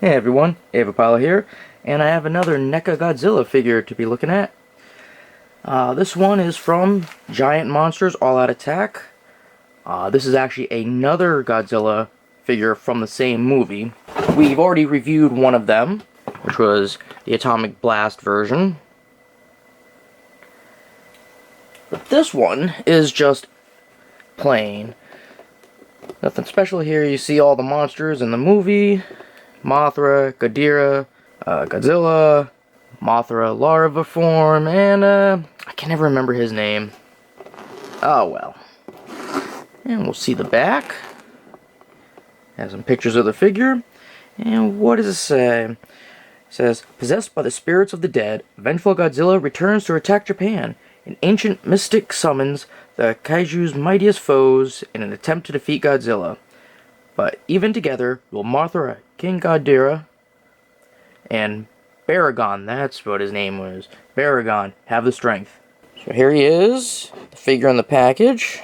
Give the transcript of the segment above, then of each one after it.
Hey everyone, Avapilot here, and I have another NECA Godzilla figure to be looking at. This one is from Giant Monsters All Out Attack. This is actually another Godzilla figure from the same movie. We've already reviewed one of them, which was the Atomic Blast version. But this one is just plain. Nothing special here. You see all the monsters in the movie. Mothra, Godzilla, Mothra larva form, and I can never remember his name. Oh well. And we'll see the back. Has some pictures of the figure. And what does it say? It says, possessed by the spirits of the dead, vengeful Godzilla returns to attack Japan. An ancient mystic summons the kaiju's mightiest foes in an attempt to defeat Godzilla. But even together, will Mothra, King Ghidorah, and Baragon, that's what his name was, Baragon, have the strength. So here he is, the figure in the package.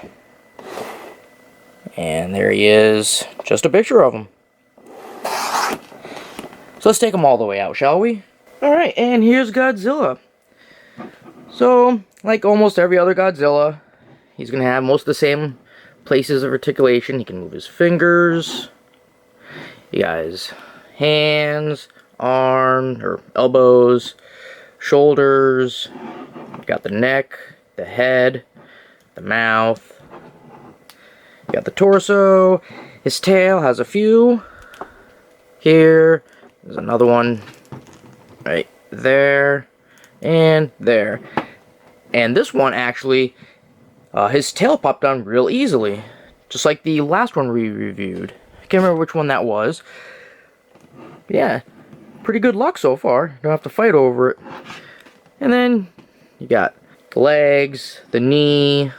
And there he is, just a picture of him. So let's take him all the way out, shall we? Alright, and here's Godzilla. So, like almost every other Godzilla, he's going to have most of the same places of articulation. He can move his fingers. He got his hands, arms, or elbows, shoulders. You got the neck, the head, the mouth. You got the torso. His tail has a few. Here. There's another one right there and there. And this one actually, his tail popped on real easily, just like the last one we reviewed. I can't remember which one that was. Yeah, pretty good luck so far. Don't have to fight over it. And then you got the legs, the knee,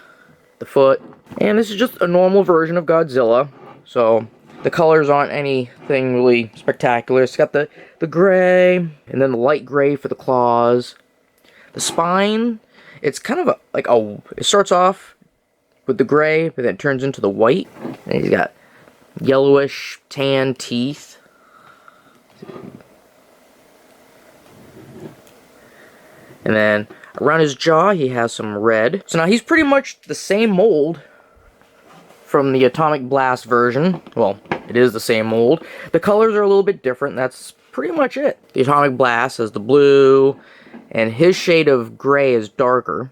the foot. And this is just a normal version of Godzilla. So the colors aren't anything really spectacular. It's got the gray, and then the light gray for the claws. The spine, it's kind of it starts off with the gray, but then it turns into the white. And he's got yellowish tan teeth. And then around his jaw, he has some red. So now he's pretty much the same mold from the Atomic Blast version. Well, it is the same mold. The colors are a little bit different. That's pretty much it. The Atomic Blast has the blue, and his shade of gray is darker.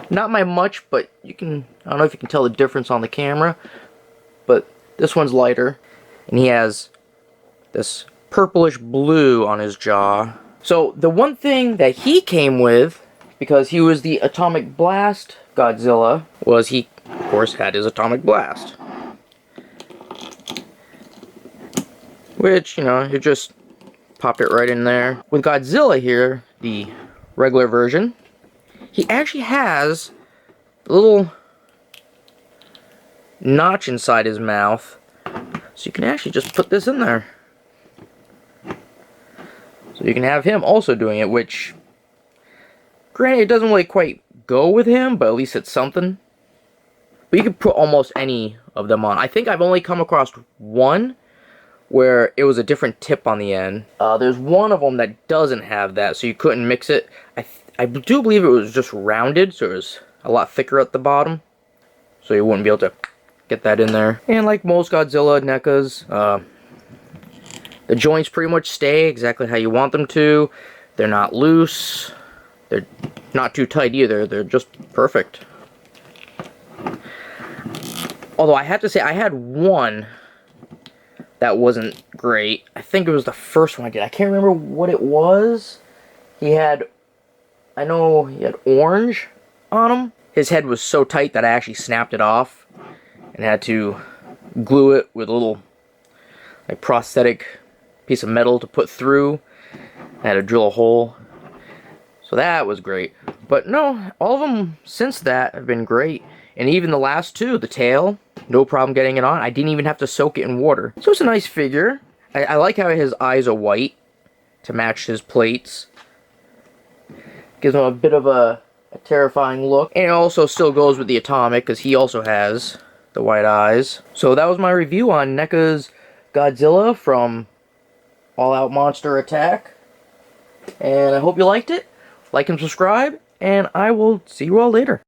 Not by much, but you can, I don't know if you can tell the difference on the camera, but this one's lighter. And he has this purplish blue on his jaw. So the one thing that he came with, because he was the Atomic Blast Godzilla, was he, of course, had his Atomic Blast. Which, you know, you just pop it right in there. With Godzilla here, the regular version, he actually has a little notch inside his mouth. So you can actually just put this in there. So you can have him also doing it, which, granted, it doesn't really quite go with him, but at least it's something. But you can put almost any of them on. I think I've only come across one where it was a different tip on the end. There's one of them that doesn't have that, so you couldn't mix it. I do believe it was just rounded, so it was a lot thicker at the bottom. So you wouldn't be able to get that in there. And like most Godzilla NECAs, the joints pretty much stay exactly how you want them to. They're not loose. They're not too tight either. They're just perfect. Although I have to say, I had one that wasn't great. I think it was the first one I did. I can't remember what it was. I know he had orange on him. His head was so tight that I actually snapped it off and had to glue it with a little prosthetic piece of metal to put through. I had to drill a hole. So that was great. But no, all of them since that have been great. And even the last two, the tail, no problem getting it on. I didn't even have to soak it in water. So it's a nice figure. I like how his eyes are white to match his plates. Gives him a bit of a terrifying look. And it also still goes with the Atomic, because he also has the white eyes. So that was my review on NECA's Godzilla from All Out Monster Attack. And I hope you liked it. Like and subscribe, and I will see you all later.